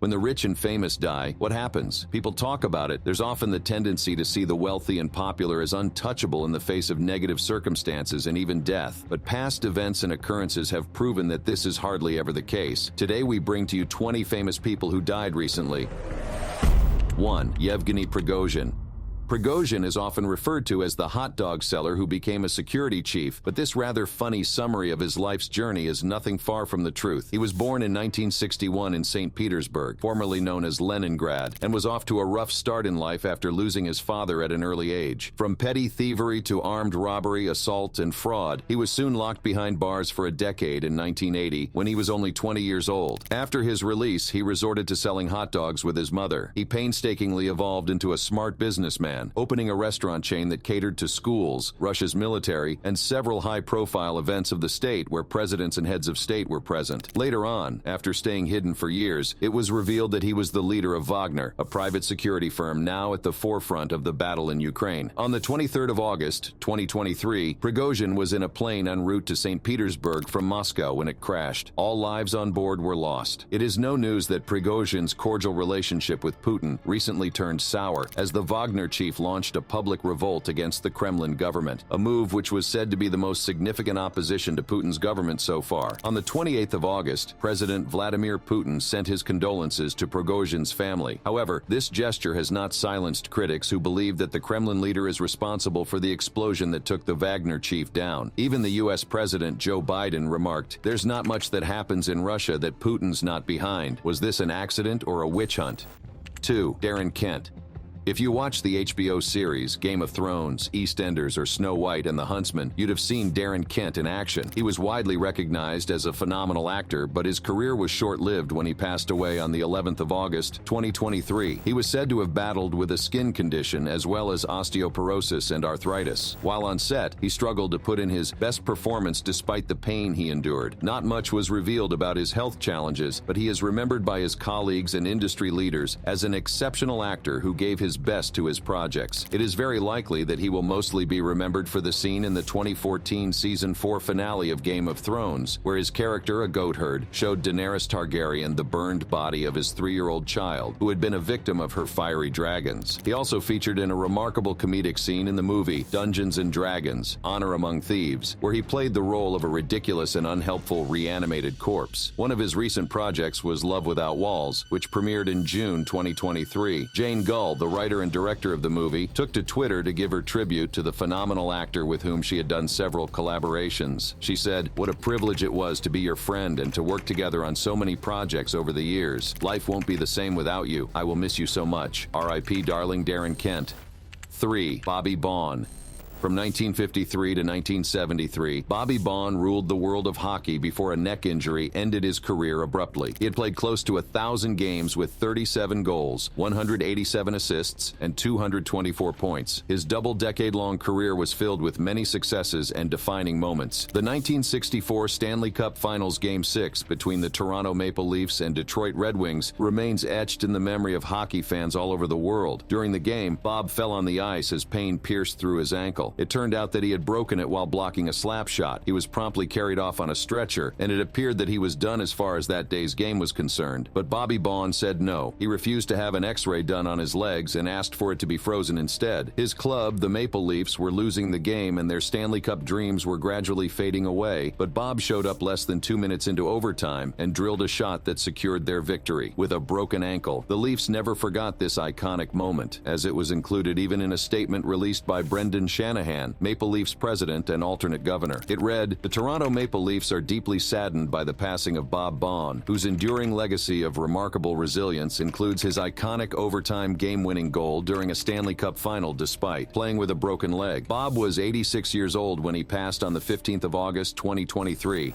When the rich and famous die, what happens? People talk about it. There's often the tendency to see the wealthy and popular as untouchable in the face of negative circumstances and even death. But past events and occurrences have proven that this is hardly ever the case. Today we bring to you 20 famous people who died recently. 1. Yevgeny Pregosian. Pregosian is often referred to as the hot dog seller who became a security chief, but this rather funny summary of his life's journey is nothing far from the truth. He was born in 1961 in St. Petersburg, formerly known as Leningrad, and was off to a rough start in life after losing his father at an early age. From petty thievery to armed robbery, assault, and fraud, he was soon locked behind bars for a decade in 1980 when he was only 20 years old. After his release, he resorted to selling hot dogs with his mother. He painstakingly evolved into a smart businessman, opening a restaurant chain that catered to schools, Russia's military, and several high-profile events of the state where presidents and heads of state were present. Later on, after staying hidden for years, it was revealed that he was the leader of Wagner, a private security firm now at the forefront of the battle in Ukraine. On the 23rd of August, 2023, Pregosian was in a plane en route to St. Petersburg from Moscow when it crashed. All lives on board were lost. It is no news that Pregosian's cordial relationship with Putin recently turned sour as the Wagner chief launched a public revolt against the Kremlin government, a move which was said to be the most significant opposition to Putin's government so far. On the 28th of August, President Vladimir Putin sent his condolences to Pregosian's family. However, this gesture has not silenced critics who believe that the Kremlin leader is responsible for the explosion that took the Wagner chief down. Even the U.S. President Joe Biden remarked, "There's not much that happens in Russia that Putin's not behind. Was this an accident or a witch hunt?" 2. Darren Kent. If you watch the HBO series Game of Thrones, EastEnders, or Snow White and the Huntsman, you'd have seen Darren Kent in action. He was widely recognized as a phenomenal actor, but his career was short-lived when he passed away on the 11th of August, 2023. He was said to have battled with a skin condition as well as osteoporosis and arthritis. While on set, he struggled to put in his best performance despite the pain he endured. Not much was revealed about his health challenges, but he is remembered by his colleagues and industry leaders as an exceptional actor who gave his best to his projects. It is very likely that he will mostly be remembered for the scene in the 2014 Season 4 finale of Game of Thrones, where his character, a goatherd, showed Daenerys Targaryen the burned body of his 3-year-old child, who had been a victim of her fiery dragons. He also featured in a remarkable comedic scene in the movie Dungeons & Dragons: Honor Among Thieves, where he played the role of a ridiculous and unhelpful reanimated corpse. One of his recent projects was Love Without Walls, which premiered in June 2023. Jane Gull, the writer and director of the movie, took to Twitter to give her tribute to the phenomenal actor with whom she had done several collaborations. She said, "What a privilege it was to be your friend and to work together on so many projects over the years. Life won't be the same without you. I will miss you so much. R.I.P. darling Darren Kent." 3. Bobby Baun. From 1953 to 1973, Bobby Baun ruled the world of hockey before a neck injury ended his career abruptly. He had played close to 1,000 games with 37 goals, 187 assists, and 224 points. His double-decade-long career was filled with many successes and defining moments. The 1964 Stanley Cup Finals Game 6 between the Toronto Maple Leafs and Detroit Red Wings remains etched in the memory of hockey fans all over the world. During the game, Bob fell on the ice as pain pierced through his ankle. It turned out that he had broken it while blocking a slap shot. He was promptly carried off on a stretcher, and it appeared that he was done as far as that day's game was concerned. But Bobby Baun said no. He refused to have an x-ray done on his legs and asked for it to be frozen instead. His club, the Maple Leafs, were losing the game and their Stanley Cup dreams were gradually fading away, but Bob showed up less than 2 minutes into overtime and drilled a shot that secured their victory. With a broken ankle, the Leafs never forgot this iconic moment, as it was included even in a statement released by Brendan Shanahan, Maple Leafs president and alternate governor. It read, "The Toronto Maple Leafs are deeply saddened by the passing of Bob Baun, whose enduring legacy of remarkable resilience includes his iconic overtime game-winning goal during a Stanley Cup final despite playing with a broken leg." Bob was 86 years old when he passed on the 15th of August, 2023.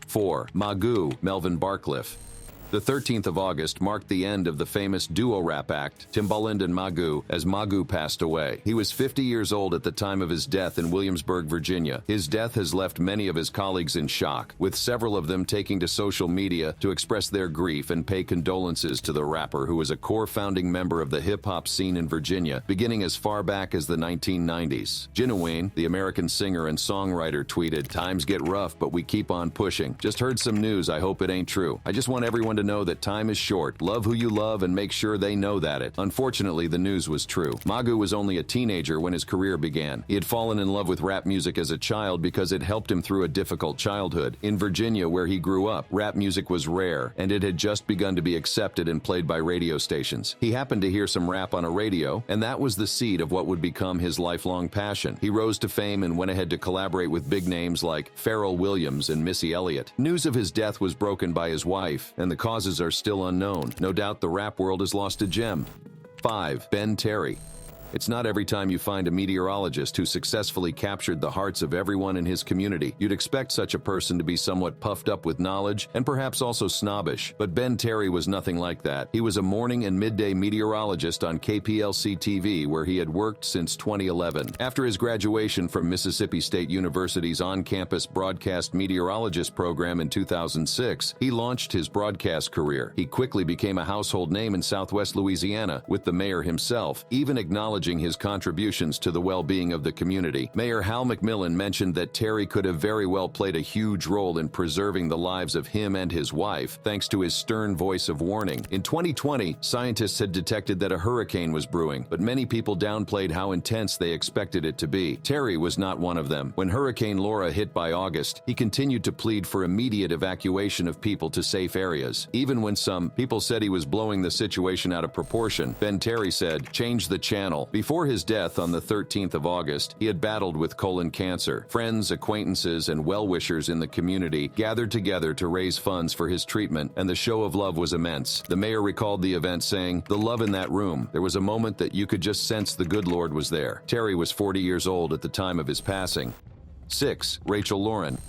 4. Magoo, Melvin Barcliffe. The 13th of August marked the end of the famous duo rap act, Timbaland and Magoo, as Magoo passed away. He was 50 years old at the time of his death in Williamsburg, Virginia. His death has left many of his colleagues in shock, with several of them taking to social media to express their grief and pay condolences to the rapper who was a core founding member of the hip-hop scene in Virginia, beginning as far back as the 1990s. Genuine, the American singer and songwriter, tweeted, "Times get rough, but we keep on pushing. Just heard some news, I hope it ain't true. I just want everyone to know that time is short. Love who you love and make sure they know that. Unfortunately, the news was true. Magoo was only a teenager when his career began. He had fallen in love with rap music as a child because it helped him through a difficult childhood. In Virginia, where he grew up, rap music was rare, and it had just begun to be accepted and played by radio stations. He happened to hear some rap on a radio, and that was the seed of what would become his lifelong passion. He rose to fame and went ahead to collaborate with big names like Pharrell Williams and Missy Elliott. News of his death was broken by his wife, and the causes are still unknown. No doubt the rap world has lost a gem. 5. Ben Terry. It's not every time you find a meteorologist who successfully captured the hearts of everyone in his community. You'd expect such a person to be somewhat puffed up with knowledge and perhaps also snobbish. But Ben Terry was nothing like that. He was a morning and midday meteorologist on KPLC TV, where he had worked since 2011. After his graduation from Mississippi State University's on-campus broadcast meteorologist program in 2006, he launched his broadcast career. He quickly became a household name in Southwest Louisiana, with the mayor himself even acknowledging his contributions to the well-being of the community. Mayor Hal McMillan mentioned that Terry could have very well played a huge role in preserving the lives of him and his wife, thanks to his stern voice of warning. In 2020, scientists had detected that a hurricane was brewing, but many people downplayed how intense they expected it to be. Terry was not one of them. When Hurricane Laura hit by August, he continued to plead for immediate evacuation of people to safe areas. Even when some people said he was blowing the situation out of proportion, Ben Terry said, "Change the channel." Before his death on the 13th of August, he had battled with colon cancer. Friends, acquaintances, and well-wishers in the community gathered together to raise funds for his treatment, and the show of love was immense. The mayor recalled the event, saying, "The love in that room. There was a moment that you could just sense the good Lord was there." Terry was 40 years old at the time of his passing. 6. Rachel Lauren.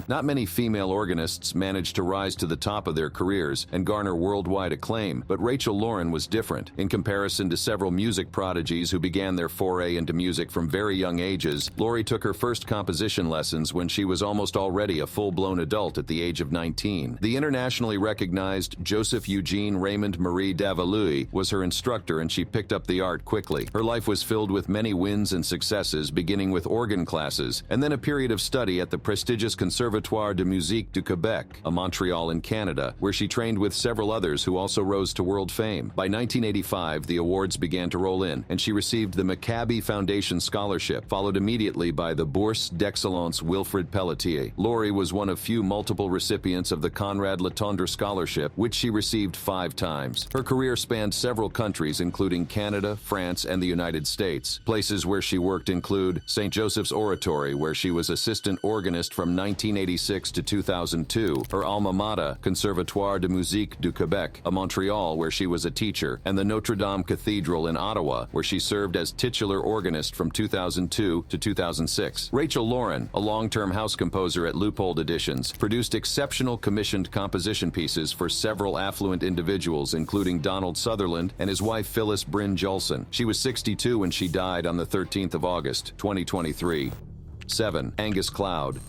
Not many female organists managed to rise to the top of their careers and garner worldwide acclaim, but Rachel Lauren was different. In comparison to several music prodigies who began their foray into music from very young ages, Laurie took her first composition lessons when she was almost already a full-blown adult at the age of 19. The internationally recognized Joseph Eugene Raymond Marie Davalui was her instructor, and she picked up the art quickly. Her life was filled with many wins and successes, beginning with organ classes, and then a period of study at the prestigious Conservatoire de Musique du Québec, a Montreal in Canada, where she trained with several others who also rose to world fame. By 1985, the awards began to roll in, and she received the Maccabi Foundation Scholarship, followed immediately by the Bourse d'Excellence Wilfrid Pelletier. Laurie was one of few multiple recipients of the Conrad Latendre Scholarship, which she received 5 times. Her career spanned several countries, including Canada, France, and the United States. Places where she worked include St. Joseph's Oratory, where she was assistant organist from 1986 to 2002, her alma mater, Conservatoire de Musique du Québec, a Montreal, where she was a teacher, and the Notre Dame Cathedral in Ottawa, where she served as titular organist from 2002 to 2006. Rachel Lauren, a long-term house composer at Loophole Editions, produced exceptional commissioned composition pieces for several affluent individuals, including Donald Sutherland and his wife Phyllis Bryn Jolson. She was 62 when she died on the 13th of August, 2023. 7. Angus Cloud.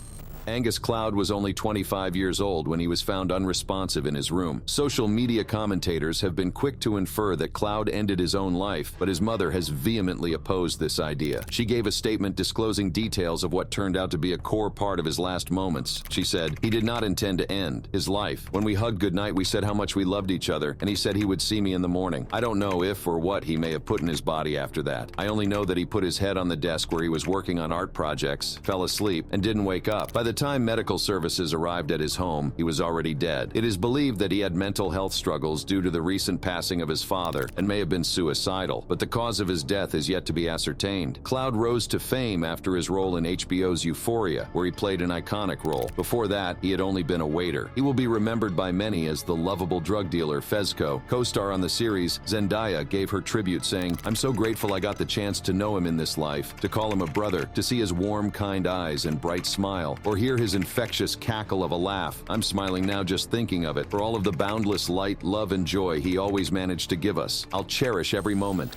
Angus Cloud was only 25 years old when he was found unresponsive in his room. Social media commentators have been quick to infer that Cloud ended his own life, but his mother has vehemently opposed this idea. She gave a statement disclosing details of what turned out to be a core part of his last moments. She said, "He did not intend to end his life. When we hugged goodnight, we said how much we loved each other, and he said he would see me in the morning. I don't know if or what he may have put in his body after that. I only know that he put his head on the desk where he was working on art projects, fell asleep, and didn't wake up. By the time medical services arrived at his home, he was already dead. It is believed that he had mental health struggles due to the recent passing of his father and may have been suicidal, but the cause of his death is yet to be ascertained." Cloud rose to fame after his role in HBO's Euphoria, where he played an iconic role. Before that, he had only been a waiter. He will be remembered by many as the lovable drug dealer Fezco. Co-star on the series, Zendaya gave her tribute, saying, "I'm so grateful I got the chance to know him in this life, to call him a brother, to see his warm, kind eyes and bright smile, or hear his infectious cackle of a laugh. I'm smiling now just thinking of it, for all of the boundless light, love, and joy he always managed to give us. I'll cherish every moment."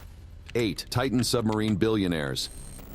8. Titan submarine billionaires.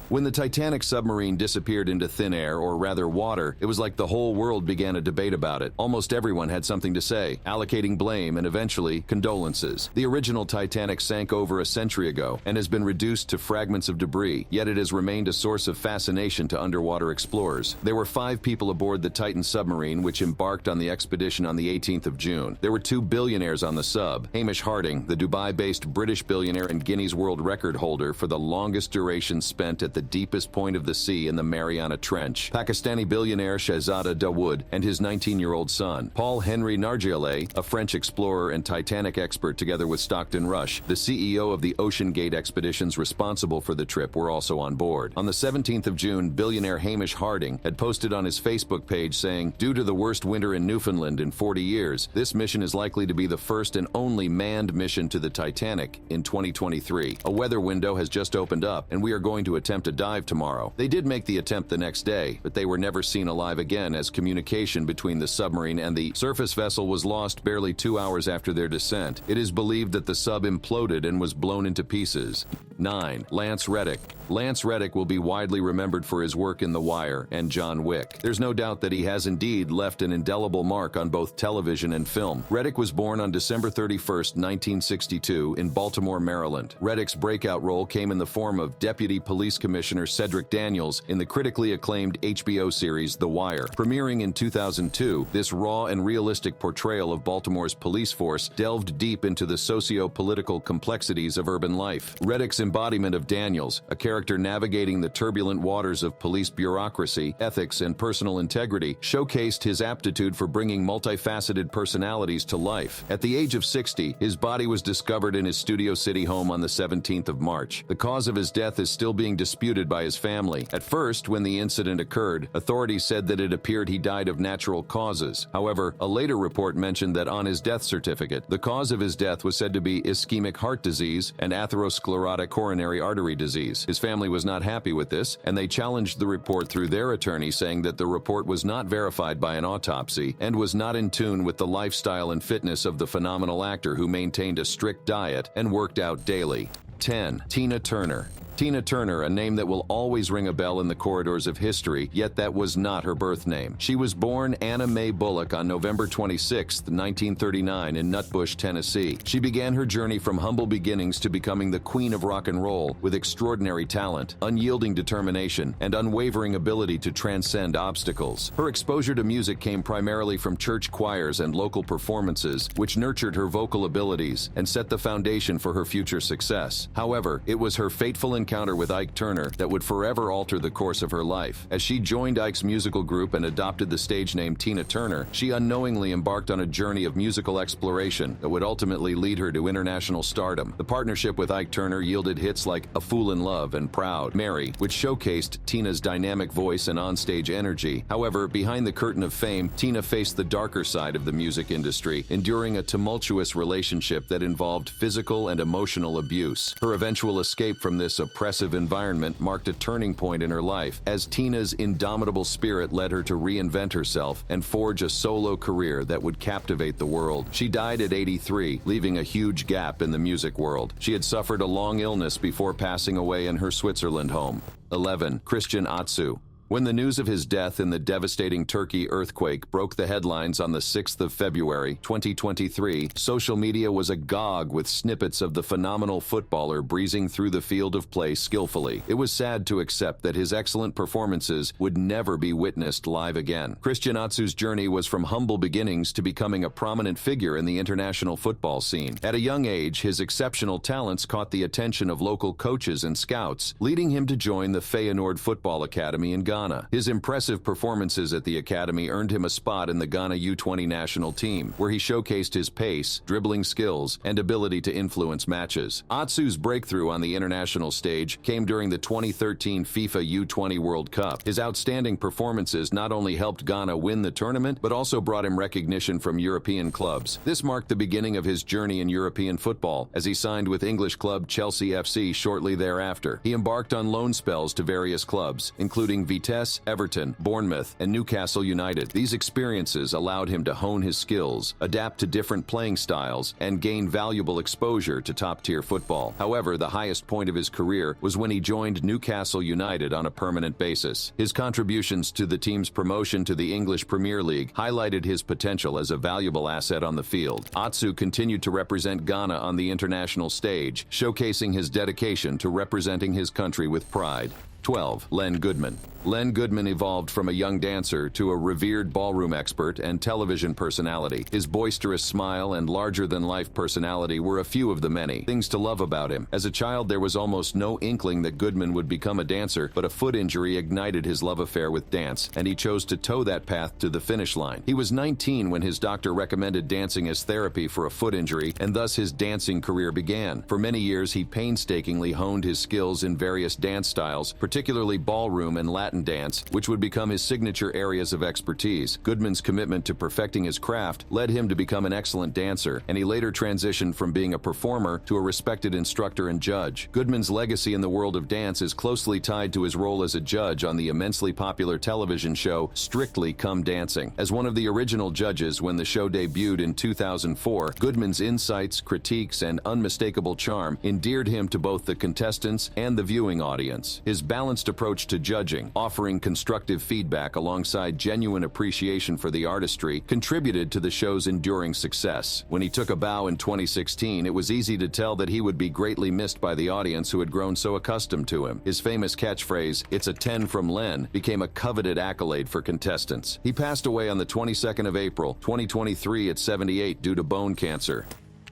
When the Titanic submarine disappeared into thin air, or rather water, it was like the whole world began a debate about it. Almost everyone had something to say, allocating blame and eventually condolences. The original Titanic sank over a century ago and has been reduced to fragments of debris, yet it has remained a source of fascination to underwater explorers. There were 5 people aboard the Titan submarine, which embarked on the expedition on the 18th of June. There were 2 billionaires on the sub. Hamish Harding, the Dubai-based British billionaire and Guinness World Record holder for the longest duration spent at the deepest point of the sea in the Mariana Trench. Pakistani billionaire Shehzada Dawood and his 19-year-old son. Paul Henry Nargeolet, a French explorer and Titanic expert, together with Stockton Rush, the CEO of the Ocean Gate expeditions responsible for the trip, were also on board. On the 17th of June, billionaire Hamish Harding had posted on his Facebook page saying, "Due to the worst winter in Newfoundland in 40 years, this mission is likely to be the first and only manned mission to the Titanic in 2023. A weather window has just opened up, and we are going to attempt a dive tomorrow." They did make the attempt the next day, but they were never seen alive again, as communication between the submarine and the surface vessel was lost barely 2 hours after their descent. It is believed that the sub imploded and was blown into pieces. 9. Lance Reddick. Lance Reddick will be widely remembered for his work in The Wire and John Wick. There's no doubt that he has indeed left an indelible mark on both television and film. Reddick was born on December 31st, 1962 in Baltimore, Maryland. Reddick's breakout role came in the form of Deputy Police Commissioner Cedric Daniels in the critically acclaimed HBO series The Wire. Premiering in 2002, this raw and realistic portrayal of Baltimore's police force delved deep into the socio-political complexities of urban life. Reddick's embodiment of Daniels, a character navigating the turbulent waters of police bureaucracy, ethics, and personal integrity, showcased his aptitude for bringing multifaceted personalities to life. At the age of 60, his body was discovered in his Studio City home on the 17th of March. The cause of his death is still being disputed by his family. At first, when the incident occurred, authorities said that it appeared he died of natural causes. However, a later report mentioned that on his death certificate, the cause of his death was said to be ischemic heart disease and atherosclerotic coronary artery disease. His family was not happy with this, and they challenged the report through their attorney, saying that the report was not verified by an autopsy and was not in tune with the lifestyle and fitness of the phenomenal actor, who maintained a strict diet and worked out daily. 10. Tina Turner. Tina Turner, a name that will always ring a bell in the corridors of history, yet that was not her birth name. She was born Anna Mae Bullock on November 26, 1939 in Nutbush, Tennessee. She began her journey from humble beginnings to becoming the queen of rock and roll, with extraordinary talent, unyielding determination, and unwavering ability to transcend obstacles. Her exposure to music came primarily from church choirs and local performances, which nurtured her vocal abilities and set the foundation for her future success. However, it was her fateful encounter with Ike Turner that would forever alter the course of her life. As she joined Ike's musical group and adopted the stage name Tina Turner, she unknowingly embarked on a journey of musical exploration that would ultimately lead her to international stardom. The partnership with Ike Turner yielded hits like A Fool in Love and Proud Mary, which showcased Tina's dynamic voice and onstage energy. However, behind the curtain of fame, Tina faced the darker side of the music industry, enduring a tumultuous relationship that involved physical and emotional abuse. Her eventual escape from this oppressive environment marked a turning point in her life, as Tina's indomitable spirit led her to reinvent herself and forge a solo career that would captivate the world. She died at 83, leaving a huge gap in the music world. She had suffered a long illness before passing away in her Switzerland home. 11. Christian Atsu. When the news of his death in the devastating Turkey earthquake broke the headlines on the 6th of February, 2023, social media was agog with snippets of the phenomenal footballer breezing through the field of play skillfully. It was sad to accept that his excellent performances would never be witnessed live again. Christian Atsu's journey was from humble beginnings to becoming a prominent figure in the international football scene. At a young age, his exceptional talents caught the attention of local coaches and scouts, leading him to join the Feyenoord Football Academy in Ghana. His impressive performances at the academy earned him a spot in the Ghana U20 national team, where he showcased his pace, dribbling skills, and ability to influence matches. Atsu's breakthrough on the international stage came during the 2013 FIFA U20 World Cup. His outstanding performances not only helped Ghana win the tournament, but also brought him recognition from European clubs. This marked the beginning of his journey in European football, as he signed with English club Chelsea FC shortly thereafter. He embarked on loan spells to various clubs, including Vitesse Vitesse, Everton, Bournemouth, and Newcastle United. These experiences allowed him to hone his skills, adapt to different playing styles, and gain valuable exposure to top-tier football. However, the highest point of his career was when he joined Newcastle United on a permanent basis. His contributions to the team's promotion to the English Premier League highlighted his potential as a valuable asset on the field. Atsu continued to represent Ghana on the international stage, showcasing his dedication to representing his country with pride. 12. Len Goodman. Len Goodman evolved from a young dancer to a revered ballroom expert and television personality. His boisterous smile and larger-than-life personality were a few of the many things to love about him. As a child, there was almost no inkling that Goodman would become a dancer, but a foot injury ignited his love affair with dance, and he chose to toe that path to the finish line. He was 19 when his doctor recommended dancing as therapy for a foot injury, and thus his dancing career began. For many years, he painstakingly honed his skills in various dance styles, particularly ballroom and Latin dance, which would become his signature areas of expertise. Goodman's commitment to perfecting his craft led him to become an excellent dancer, and he later transitioned from being a performer to a respected instructor and judge. Goodman's legacy in the world of dance is closely tied to his role as a judge on the immensely popular television show Strictly Come Dancing. As one of the original judges when the show debuted in 2004, Goodman's insights, critiques, and unmistakable charm endeared him to both the contestants and the viewing audience. His balanced approach to judging, offering constructive feedback alongside genuine appreciation for the artistry, contributed to the show's enduring success. When he took a bow in 2016, it was easy to tell that he would be greatly missed by the audience who had grown so accustomed to him. His famous catchphrase, "It's a 10 from Len," became a coveted accolade for contestants. He passed away on the 22nd of April, 2023 at 78 due to bone cancer.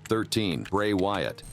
13. Bray Wyatt.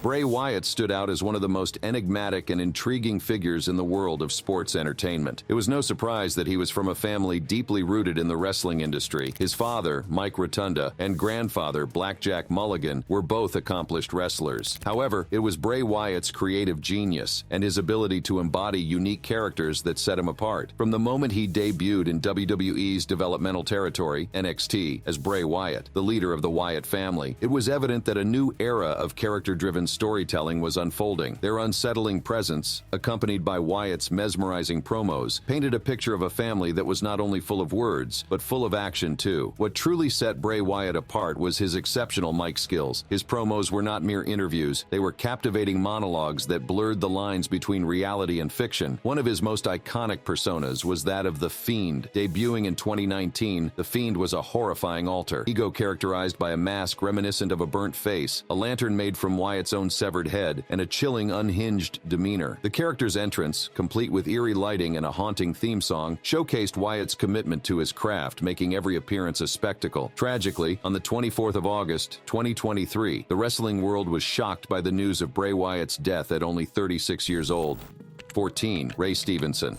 Bray Wyatt stood out as one of the most enigmatic and intriguing figures in the world of sports entertainment. It was no surprise that he was from a family deeply rooted in the wrestling industry. His father, Mike Rotunda, and grandfather, Blackjack Mulligan, were both accomplished wrestlers. However, it was Bray Wyatt's creative genius and his ability to embody unique characters that set him apart. From the moment he debuted in WWE's developmental territory, NXT, as Bray Wyatt, the leader of the Wyatt family, it was evident that a new era of character-driven storytelling was unfolding. Their unsettling presence, accompanied by Wyatt's mesmerizing promos, painted a picture of a family that was not only full of words, but full of action too. What truly set Bray Wyatt apart was his exceptional mic skills. His promos were not mere interviews, they were captivating monologues that blurred the lines between reality and fiction. One of his most iconic personas was that of The Fiend. Debuting in 2019, The Fiend was a horrifying alter ego characterized by a mask reminiscent of a burnt face, a lantern made from Wyatt's own severed head, and a chilling, unhinged demeanor. The character's entrance, complete with eerie lighting and a haunting theme song, showcased Wyatt's commitment to his craft, making every appearance a spectacle. Tragically, on the 24th of August, 2023, the wrestling world was shocked by the news of Bray Wyatt's death at only 36 years old. 14. Ray Stevenson.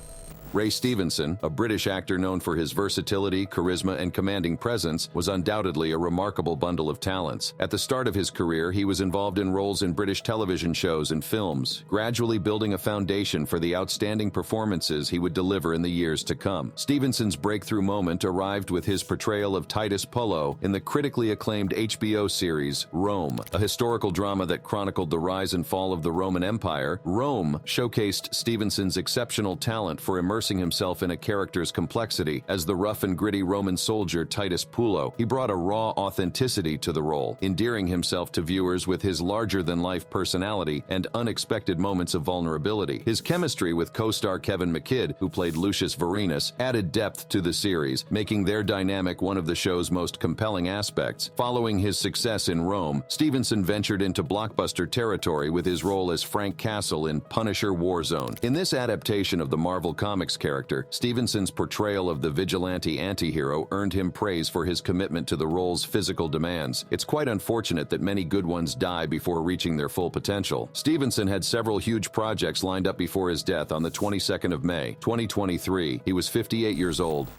Ray Stevenson, a British actor known for his versatility, charisma, and commanding presence, was undoubtedly a remarkable bundle of talents. At the start of his career, he was involved in roles in British television shows and films, gradually building a foundation for the outstanding performances he would deliver in the years to come. Stevenson's breakthrough moment arrived with his portrayal of Titus Pullo in the critically acclaimed HBO series Rome, a historical drama that chronicled the rise and fall of the Roman Empire. Rome showcased Stevenson's exceptional talent for immersing himself in a character's complexity. As the rough and gritty Roman soldier Titus Pullo, he brought a raw authenticity to the role, endearing himself to viewers with his larger-than-life personality and unexpected moments of vulnerability. His chemistry with co-star Kevin McKidd, who played Lucius Vorenus, added depth to the series, making their dynamic one of the show's most compelling aspects. Following his success in Rome, Stevenson ventured into blockbuster territory with his role as Frank Castle in Punisher Warzone. In this adaptation of the Marvel Comics character, Stevenson's portrayal of the vigilante anti-hero earned him praise for his commitment to the role's physical demands. It's quite unfortunate that many good ones die before reaching their full potential. Stevenson had several huge projects lined up before his death on the 22nd of May, 2023. He was 58 years old.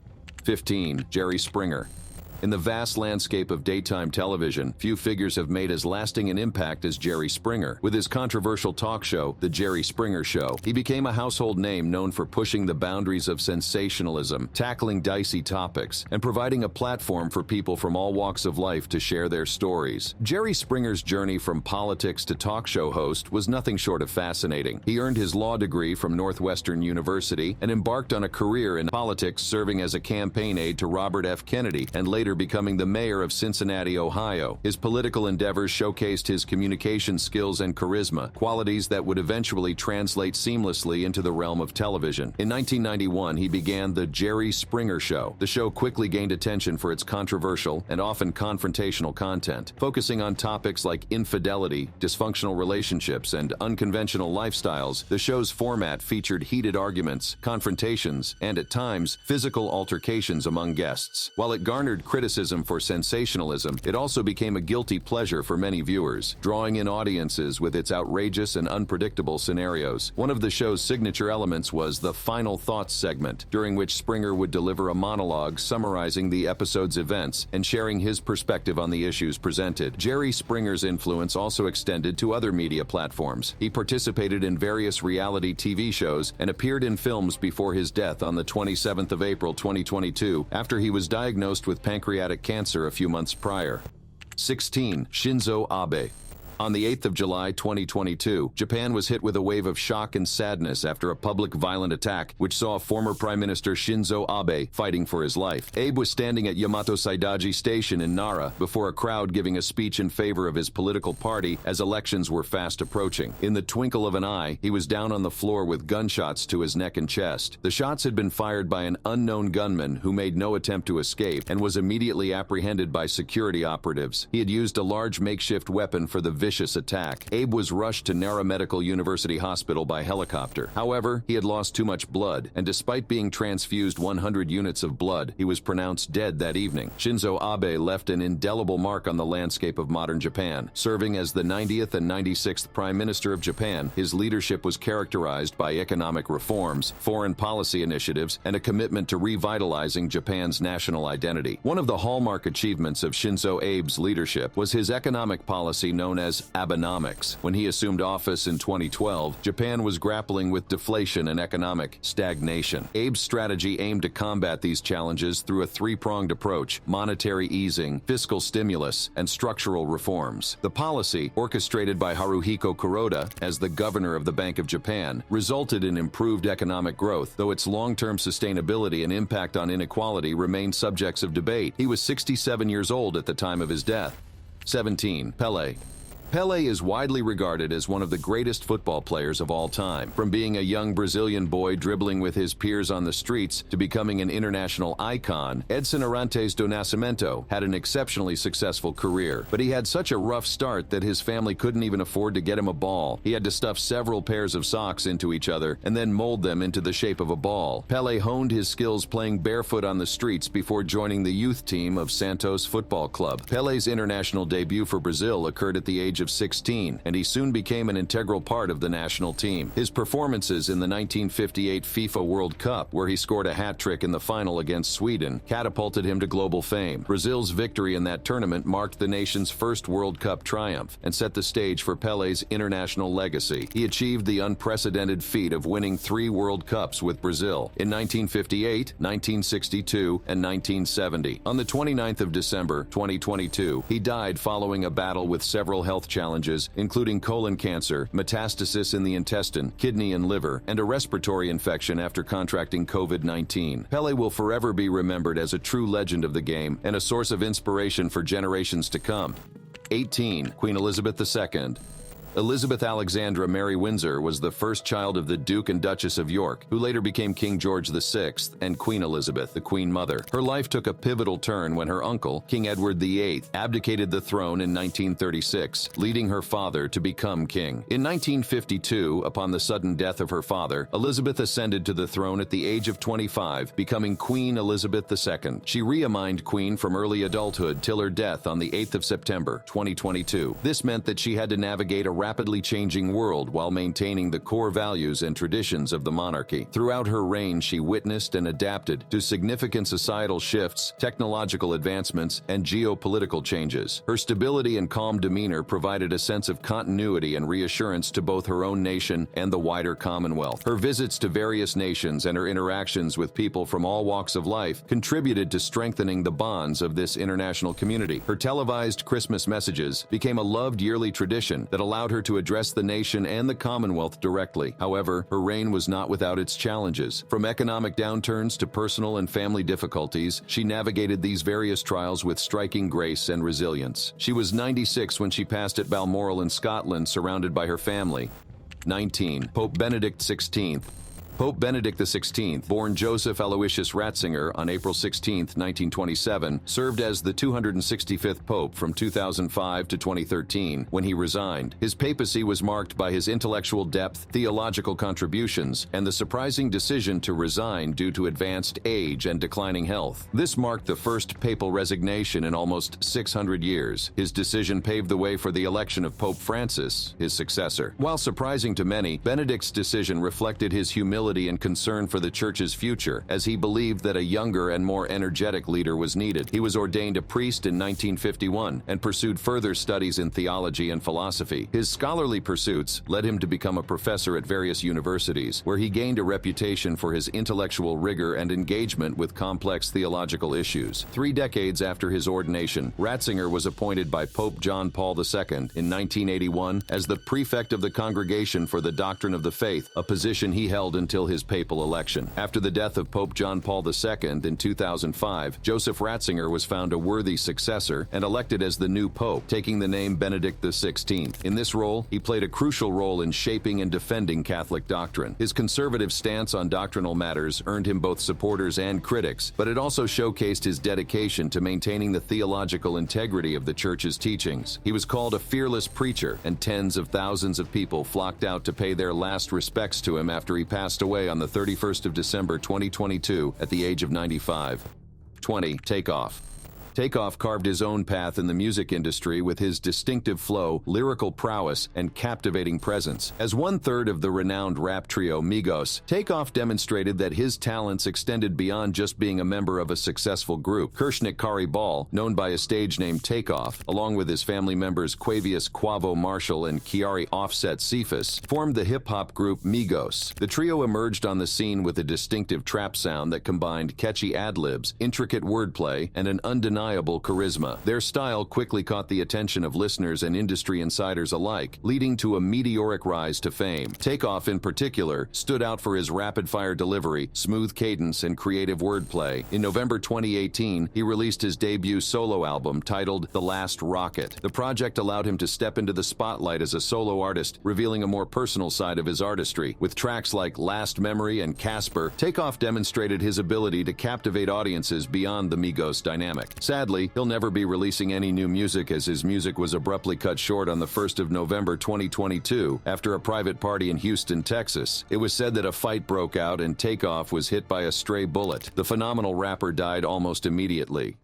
15. Jerry Springer. In the vast landscape of daytime television, few figures have made as lasting an impact as Jerry Springer. With his controversial talk show, The Jerry Springer Show, he became a household name known for pushing the boundaries of sensationalism, tackling dicey topics, and providing a platform for people from all walks of life to share their stories. Jerry Springer's journey from politics to talk show host was nothing short of fascinating. He earned his law degree from Northwestern University and embarked on a career in politics, serving as a campaign aide to Robert F. Kennedy and later becoming the mayor of Cincinnati, Ohio. His political endeavors showcased his communication skills and charisma, qualities that would eventually translate seamlessly into the realm of television. In 1991, he began The Jerry Springer Show. The show quickly gained attention for its controversial and often confrontational content, focusing on topics like infidelity, dysfunctional relationships, and unconventional lifestyles. The show's format featured heated arguments, confrontations, and at times, physical altercations among guests. While it garnered criticism for sensationalism, it also became a guilty pleasure for many viewers, drawing in audiences with its outrageous and unpredictable scenarios. One of the show's signature elements was the Final Thoughts segment, during which Springer would deliver a monologue summarizing the episode's events and sharing his perspective on the issues presented. Jerry Springer's influence also extended to other media platforms. He participated in various reality TV shows and appeared in films before his death on the 27th of April 2022 after he was diagnosed with pancreatic cancer a few months prior. 16. Shinzo Abe. On the 8th of July 2022, Japan was hit with a wave of shock and sadness after a public violent attack which saw former Prime Minister Shinzo Abe fighting for his life. Abe was standing at Yamato Saidaiji Station in Nara before a crowd giving a speech in favor of his political party as elections were fast approaching. In the twinkle of an eye, he was down on the floor with gunshots to his neck and chest. The shots had been fired by an unknown gunman who made no attempt to escape and was immediately apprehended by security operatives. He had used a large makeshift weapon for the vicious attack. Abe was rushed to Nara Medical University Hospital by helicopter. However, he had lost too much blood, and despite being transfused 100 units of blood, he was pronounced dead that evening. Shinzo Abe left an indelible mark on the landscape of modern Japan. Serving as the 90th and 96th Prime Minister of Japan, his leadership was characterized by economic reforms, foreign policy initiatives, and a commitment to revitalizing Japan's national identity. One of the hallmark achievements of Shinzo Abe's leadership was his economic policy known as Abenomics. When he assumed office in 2012, Japan was grappling with deflation and economic stagnation. Abe's strategy aimed to combat these challenges through a three-pronged approach: monetary easing, fiscal stimulus, and structural reforms. The policy, orchestrated by Haruhiko Kuroda as the governor of the Bank of Japan, resulted in improved economic growth, though its long-term sustainability and impact on inequality remained subjects of debate. He was 67 years old at the time of his death. 17. Pele. Pele is widely regarded as one of the greatest football players of all time. From being a young Brazilian boy dribbling with his peers on the streets to becoming an international icon, Edson Arantes do Nascimento had an exceptionally successful career. But he had such a rough start that his family couldn't even afford to get him a ball. He had to stuff several pairs of socks into each other and then mold them into the shape of a ball. Pele honed his skills playing barefoot on the streets before joining the youth team of Santos Football Club. Pele's international debut for Brazil occurred at the age of 16, and he soon became an integral part of the national team. His performances in the 1958 FIFA World Cup, where he scored a hat-trick in the final against Sweden, catapulted him to global fame. Brazil's victory in that tournament marked the nation's first World Cup triumph and set the stage for Pele's international legacy. He achieved the unprecedented feat of winning 3 World Cups with Brazil in 1958, 1962, and 1970. On the 29th of December, 2022, he died following a battle with several health challenges, including colon cancer, metastasis in the intestine, kidney and liver, and a respiratory infection after contracting COVID-19. Pele will forever be remembered as a true legend of the game and a source of inspiration for generations to come. 18. Queen Elizabeth II. Elizabeth Alexandra Mary Windsor was the first child of the Duke and Duchess of York, who later became King George VI and Queen Elizabeth, the Queen Mother. Her life took a pivotal turn when her uncle, King Edward VIII, abdicated the throne in 1936, leading her father to become king. In 1952, upon the sudden death of her father, Elizabeth ascended to the throne at the age of 25, becoming Queen Elizabeth II. She remained queen from early adulthood till her death on the 8th of September, 2022. This meant that she had to navigate a rapidly changing world while maintaining the core values and traditions of the monarchy. Throughout her reign, she witnessed and adapted to significant societal shifts, technological advancements, and geopolitical changes. Her stability and calm demeanor provided a sense of continuity and reassurance to both her own nation and the wider Commonwealth. Her visits to various nations and her interactions with people from all walks of life contributed to strengthening the bonds of this international community. Her televised Christmas messages became a loved yearly tradition that allowed her to address the nation and the Commonwealth directly. However, her reign was not without its challenges. From economic downturns to personal and family difficulties, she navigated these various trials with striking grace and resilience. She was 96 when she passed at Balmoral in Scotland, surrounded by her family. 19. Pope Benedict XVI. Pope Benedict XVI, born Joseph Aloysius Ratzinger on April 16, 1927, served as the 265th Pope from 2005 to 2013, when he resigned. His papacy was marked by his intellectual depth, theological contributions, and the surprising decision to resign due to advanced age and declining health. This marked the first papal resignation in almost 600 years. His decision paved the way for the election of Pope Francis, his successor. While surprising to many, Benedict's decision reflected his humility and concern for the Church's future, as he believed that a younger and more energetic leader was needed. He was ordained a priest in 1951 and pursued further studies in theology and philosophy. His scholarly pursuits led him to become a professor at various universities, where he gained a reputation for his intellectual rigor and engagement with complex theological issues. 3 decades after his ordination, Ratzinger was appointed by Pope John Paul II in 1981 as the prefect of the Congregation for the Doctrine of the Faith, a position he held until his papal election. After the death of Pope John Paul II in 2005, Joseph Ratzinger was found a worthy successor and elected as the new pope, taking the name Benedict XVI. In this role, he played a crucial role in shaping and defending Catholic doctrine. His conservative stance on doctrinal matters earned him both supporters and critics, but it also showcased his dedication to maintaining the theological integrity of the Church's teachings. He was called a fearless preacher, and tens of thousands of people flocked out to pay their last respects to him after he passed away on the 31st of December 2022 at the age of 95. 20. Takeoff. Takeoff carved his own path in the music industry with his distinctive flow, lyrical prowess, and captivating presence. As one-third of the renowned rap trio Migos, Takeoff demonstrated that his talents extended beyond just being a member of a successful group. Kershnik Kari Ball, known by his stage name Takeoff, along with his family members Quavius Quavo Marshall and Kiari Offset Cephas, formed the hip-hop group Migos. The trio emerged on the scene with a distinctive trap sound that combined catchy ad-libs, intricate wordplay, and an undeniable charisma. Their style quickly caught the attention of listeners and industry insiders alike, leading to a meteoric rise to fame. Takeoff, in particular, stood out for his rapid-fire delivery, smooth cadence, and creative wordplay. In November 2018, he released his debut solo album titled The Last Rocket. The project allowed him to step into the spotlight as a solo artist, revealing a more personal side of his artistry. With tracks like Last Memory and Casper, Takeoff demonstrated his ability to captivate audiences beyond the Migos dynamic. Sadly, he'll never be releasing any new music, as his music was abruptly cut short on the 1st of November 2022 after a private party in Houston, Texas. It was said that a fight broke out and Takeoff was hit by a stray bullet. The phenomenal rapper died almost immediately.